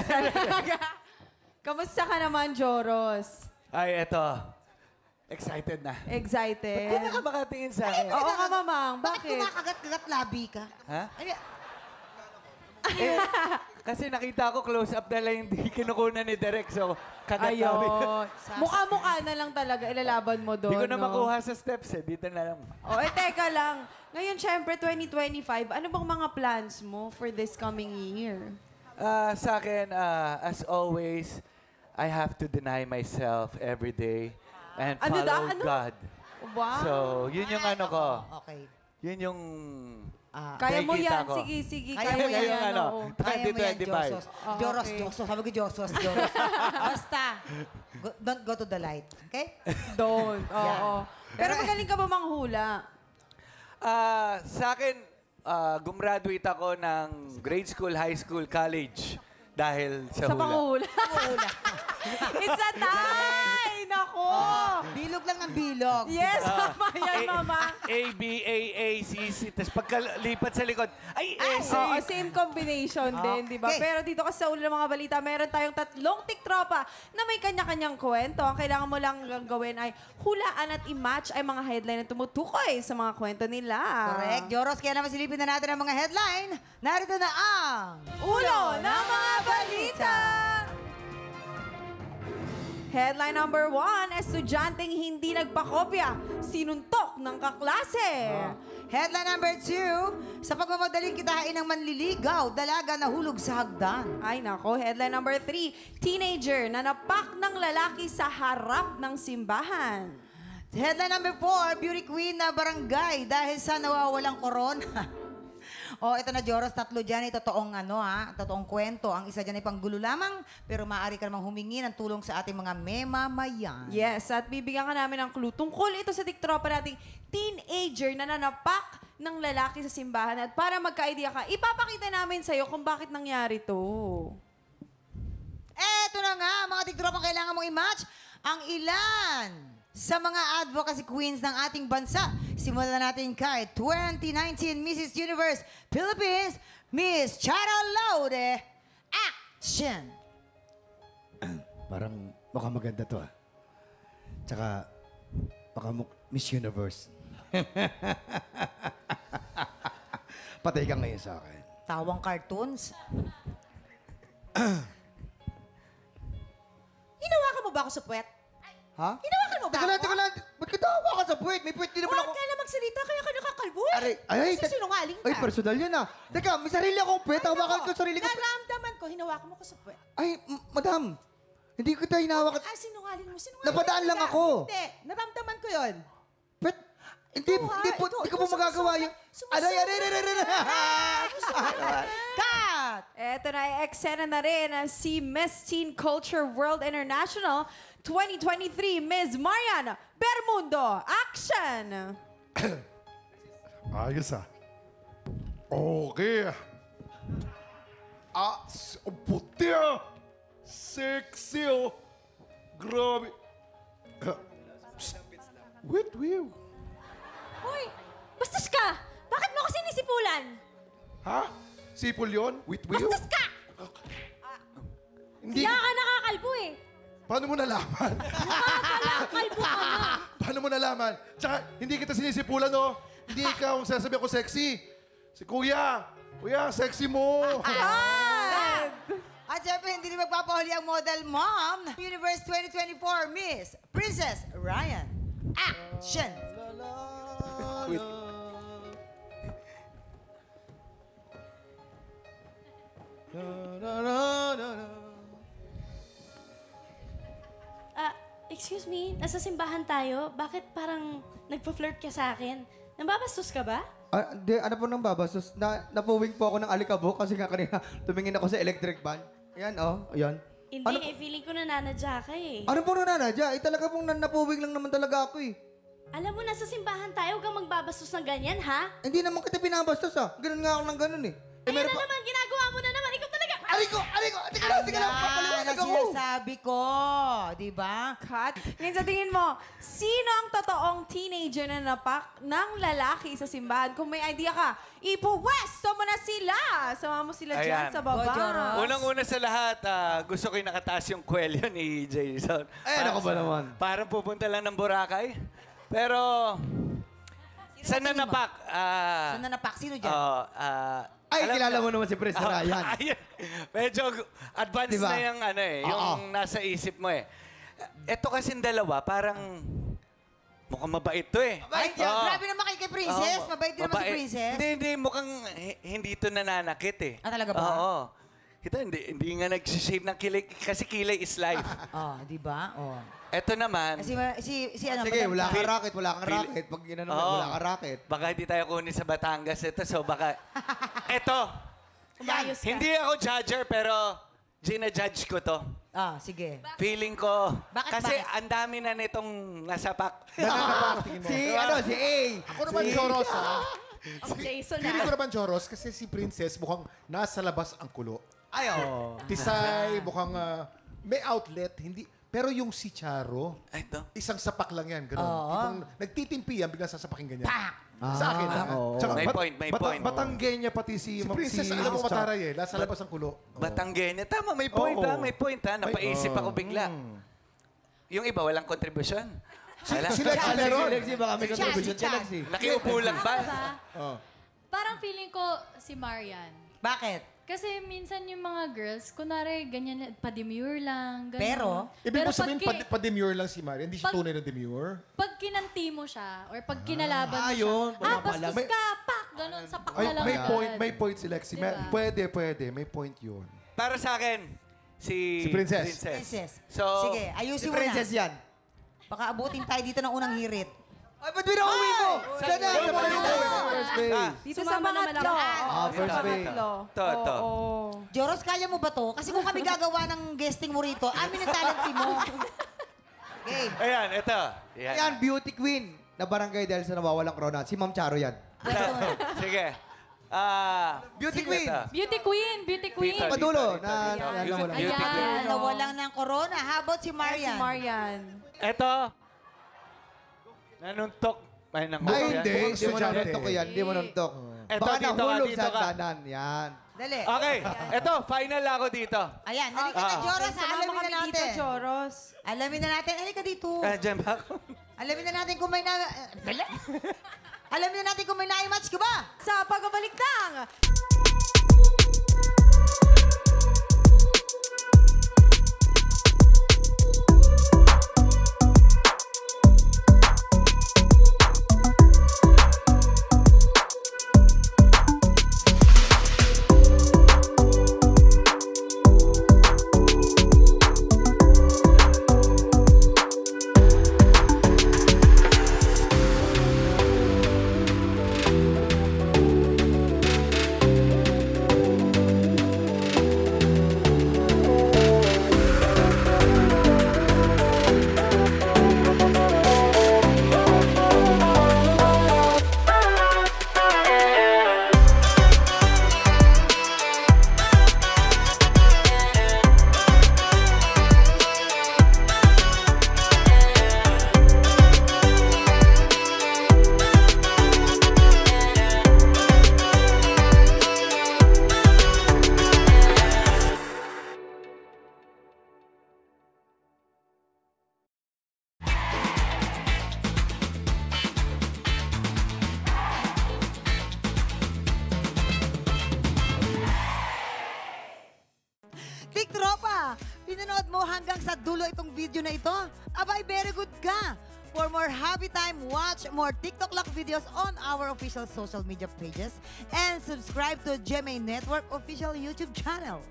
talaga. Kamusta ka naman, Joros? Ay, eto. Excited na. Excited? Hindi ka makatingin sa akin. Oo nga, mamang. Bakit Bakit? kumakagat-kagat labi ka? Ha? Ay, Eh, kasi nakita ko close up na lang hindi kinukunan ni Derek. So, kagat namin. Ayun. Mukha-mukha na lang talaga ilalaban mo doon. Hindi ko na no? makuha sa steps eh. Dito na lang. O, teka lang. Ngayon, syempre, 2025, ano bang mga plans mo for this coming year? Sa akin, as always, I have to deny myself every day and Ano follow Ano? God. Wow. So, yun yung ano ko. okay. Yun yung Kaya mo nakikita yan. ko. Sige. Kaya Kaya mo mo yan, yan. ano, oo. Kaya mo yan, 2025. Josos. Oh, Joros, okay. Josos. Sabi ko, Josos. Basta. Don't go to the light. Okay? Don't. Oo. Pero magaling ka ba manghula? Sa akin, gumraduate ako ng grade school, high school, college dahil sa Sa hula. panghula. It's a tie! Nako! Bilog lang ng bilog. Yes, tama yan, mama. A, B, A, A, C, C. Tapos pagkalipat sa likod, ay, S, Oo, A. same combination din, di ba? Okay. Pero dito kasi sa ulo ng mga balita, meron tayong 3 tiktropa na may kanya-kanyang kwento. Ang kailangan mo lang gawin ay hulaan at i-match ay mga headline na tumutukoy sa mga kwento nila. Correct. Joros, kaya naman silipin na natin ang mga headline. Narito na ang... Ulo ng mga balita! Headline number 1, estudyanteng hindi nagpakopya, sinuntok ng kaklase. Headline number 2, sa pagmamadaling kitain ng manliligaw, dalaga nahulog sa hagdan. Ay nako, headline number 3, teenager na napak ng lalaki sa harap ng simbahan. Headline number 4, beauty queen na barangay dahil sa nawawalang corona. Ito na, Joros, 3 dyan. Totoong totoong kwento. Ang isa dyan ay panggulo lamang, pero maaari ka namang humingi ng tulong sa ating mga memamayan. Yes, at bibigyan ka namin ng clue. Tungkol ito sa tiktropa nating teenager na nanapak ng lalaki sa simbahan. At para magka-idea ka, ipapakita namin sa'yo kung bakit nangyari to. Eto na nga, mga tigtropang kailangan mong i-match ang ilan sa mga advocacy queens ng ating bansa. Simulan natin kay 2019 Mrs. Universe Philippines, Miss Chara Laude. Action! Parang mukhang maganda to Tsaka, baka Miss Universe. Patay ka ngayon sa akin. Tawang cartoons. Hinawakan mo ba ako sa puwet? Ha? Hinawakan mo ba Teka lang, ako? teka lang. Ba't ka tawa ka sa puwet? May puwet din naman Huwag ako. ka na magsalita, kaya ka nakakalbo Kasi sinungaling ka. Ay, personal yan Teka, may sarili akong puwet. Hawakan ko sarili ko. Naramdaman ko, hinawakan mo ko sa puwet. Ay, madam. Hindi ko tayo hinawakan. Sinungaling mo. Napadaan lang ka. ako. Hindi, naramdaman ko yon. Puwet? Hindi ko po magagawa yung... Aray. Cut! Eto na, eksena na rin ang si Miss Teen Culture World International 2023, Ms. Marian Bermundo. Action! Ayos Okay. Ang puti Sexy Grabe. Wait. Hoy! Bastos ka! Bakit mo ako sinisipulan? Ha? Sipol yun? Witwiw? Bastos ka! Hindi. Kaya ka nakakalbo eh. Paano mo nalaman? Kalbo ka na. Paano mo nalaman? Tsaka, hindi kita sinisipulan, no? Hindi ikaw ang sasabi ako sexy. Si Kuya. Kuya, sexy mo. At syempre, hindi rin magpapahuli ang model mom. Universe 2024, Miss Princess Ryan. Action! Excuse me, nasa simbahan tayo. Bakit parang nagpa-flirt ka sa akin? Nambabastos ka ba? Hindi, ano po nang babastos? Napuwing po ako ng alikabok kasi nga kanina tumingin ako sa electric van. Ayan, ayan. Hindi, feeling ko nananadya ka eh. Ano po nananadya? Talaga pong napuwing lang naman talaga ako Alam mo, nasa simbahan tayo, huwag kang magbabastos ng ganyan, ha? Hindi naman kita pinabastos Ganun nga ako ng ganun Ayan na naman, ginagawa mo na naman. Ikaw talaga. Teka lang, papaliwanag Yan ang ako. sinasabi ko. Di ba? Cut. Ngayon sa tingin mo, sino ang totoong teenager na napak ng lalaki sa simbahan? Kung may idea ka, ipuwesto mo na sila. Sama mo sila dyan Ayan. sa baba. Go, Joros. Unang-una sa lahat, gusto ko yung nakataas yung kwelyo ni Jason. Ayan ako ba naman? Parang pupunta lang ng Boracay. Pero, sa tingin mo? nanapak, Saan na napak? Sino dyan? Ay, kilala mo naman si Pres Ryan. Ayun. Medyo advanced Diba? na yung, yung nasa isip mo eh. Ito kasing dalawa, parang mukhang mabait to eh. Ay, Oo. grabe naman kay Princess. Oo. Mabait din naman si Princess. Hindi, mukhang hindi to nananakit eh. Ah, talaga ba? Oo. Kita, hindi nga nag-shave ng kilay, kasi kilay is life. Oh, di ba? Oh. Ito naman, Si ano? Sige, wala kang Feel- racket, wala kang feel- racket. Pag ginano mo, Oo. wala kang racket. baka hindi tayo kunin sa Batangas ito, so baka... Ito, Umayos ka. hindi ako judger, pero gina-judge ko to. Ah, sige. Feeling ko, Bakit, kasi bakit? ang dami na nitong nasapak. Si A. Ako naman, Joros, ha? Jason Feeling ko naman, Joros, kasi si Princess mukhang nasa labas ang kulo. Ay, oh. Tisay, mukhang may outlet, hindi. Pero yung si Charo, Ito. isang sapak lang yan, gano'n. Oo. Tipong nagtitimpi yan, biglang sasapakin ganyan. Pak! Sa akin, ha? oo. May point, may point. Batanggenya pati si... Si Princess, alam mo mataray eh. Nasa labas ang kulo. Batanggenya. Tama, may point Oo. ha, may point ha. Napaisip ako bigla. Yung iba, walang kontribusyon. Wala. Si Lexi meron. Lexi, baka may contribution Si ka, Chan. Lexi. Nakiupo lang ba? Oh. Parang feeling ko si Marian. Bakit? Kasi minsan yung mga girls, kunwari ganyan, pa-demure lang. Ganun. Pero? Ibig mo pag sabihin, ki- pa-demure lang si Maria. Hindi siya Pag- tunay na demure. Pag kinanti mo siya, or pag kinalaban mo yun. siya, Pumapalag. bastos ka, pak, ganun, sapak Ay, na lang may agad. point si Lexi. Diba? Pwede. May point yun. Para sa akin, si Princess. Princess. So, Sige, Si ayusin mo Princess na. yan. Baka abutin tayo dito ng unang hirit. Ay, ba't binauwi mo? Saan na? Sa First base. Dito sa Sumama naman pangatlo. ako. Oo, first sa base. pangatlo. Ito. Oo. Joros, kaya mo ba to? Kasi kung kami gagawa ng guesting mo rito, amin ang talent team mo. Okay. Ayan, ito. Yan, beauty queen na barangay dahil sa nawawalang corona. Si Ma'am Charo yan. Sige. Beauty sino queen. ito? Beauty queen, beauty queen. Dito, Padulo dito, na dito. nawalan. Beauty Ayan. queen. Ah, nawalan ng corona. How about si Si Marian? Marian. Ito. Nanuntok. Ay, nang Ay, hindi. Hindi mo Estudyante. nanuntok ko yan. Hindi mo nanuntok. Eto, Baka dito ka, nahulog dito sa ka. danan. Yan. Dali. Okay. Ito, final ako dito. Ayan, halika na, Joros. Sumama Alamin na kami dito, natin. Joros. Alamin na natin. Halika dito. Diyan ba ako? Alamin na natin kung may na... Alamin na natin kung may na-match ka ba? Sa pagbabalik ng Tik Tropa, pinanood mo hanggang sa dulo itong video na ito? Abay, very good ka! For more happy time, watch more TikTok Lock videos on our official social media pages and subscribe to GMA Network official YouTube channel.